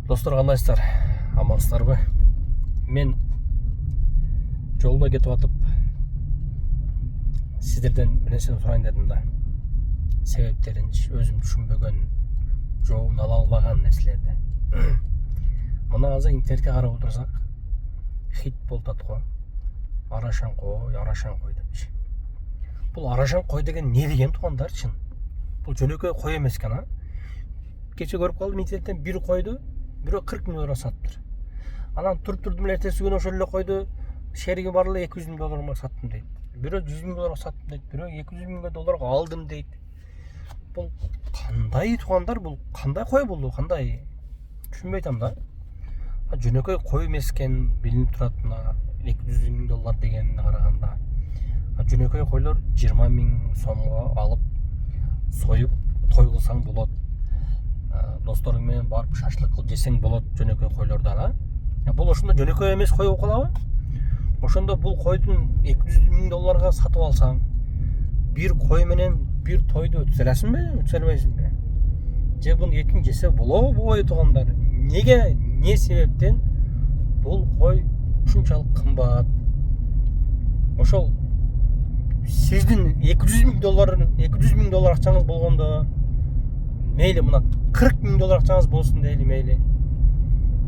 Достор, кандайсыздар? Амансыздарбы? Мен жолда кетип атып сиздерден бир нерсени сурайын дедим да. Себептеринчи өзүм түшүнбөгөн, жообун ала албаган нерселерди. Мына азыр интернетке карап отурсак, хит болуп атат го. Арашан кой депчи. Бул арашан кой деген не деген туугандар чын? Бул жөнөкөй кой эмес экен, а? Кече көрүп калдым интернеттен бир койду бирөө 40 миң долларга сатыптыр. Анан туруп эле эртеси күнү ошол эле койду шериги бар эле 200 миң долларга саттым дейт. Бирөө 100 миң долларга саттым дейт, бирөө 200 миң долларга алдым дейт. Бул кандай туугандар, бул кандай кой болду, кандай? Түшүнбөй атам да. Жөнөкөй кой эмес экен, билинип турат мына 200 миң доллар дегенине караганда. Жөнөкөй койлор 20 миң сомго алып союп той кылсаң болот. Досторуң менен барып шашлык кылып жесең болот жөнөкөй койлордон, а? Бул ошондо жөнөкөй эмес кой болуп калабы? Ошондо бул койдун 200 миң долларга сатып алсаң, бир кой менен бир тойду өткөзө аласыңбы, өткөзө албайсыңбы? Же бунун этин жесе болобу бой туугандар? Неге, не себептен бул кой ушунчалык кымбат? Ошол сиздин 200 миң доллар акчаңыз болгондо, мейли мына 40 миң доллар акчаңыз болсун дейли, мейли.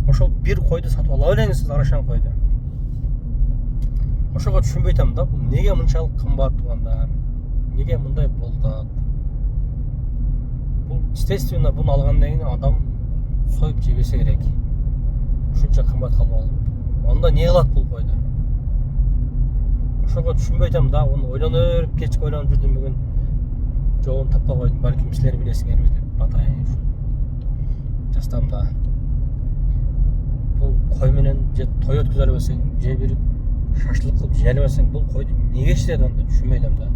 Ошол бир койду сатып ала береңиз сиз, арашан койду. Ошого түшүнбөй атам да, бул неге мынчалык кымбат туугандар? Неге мындай болду? Бул естественно, буну алгандан кийин адам союп жебесе керек. Ушунча кымбат калбагыл. Анда не кылат бул койду? Ошого түшүнбөй атам да, уну ойлонуп, кечке ойлонуп жүрдүм бүгүн. Жообун таппай койдум, балким силер билесиңерби деп атайын. Жастам да. Бул кой менен же той өткөзө албасаң, же бир шашлык кылып жей албасаң, бул койду неге иштейт анда, түшүнбөй атам да.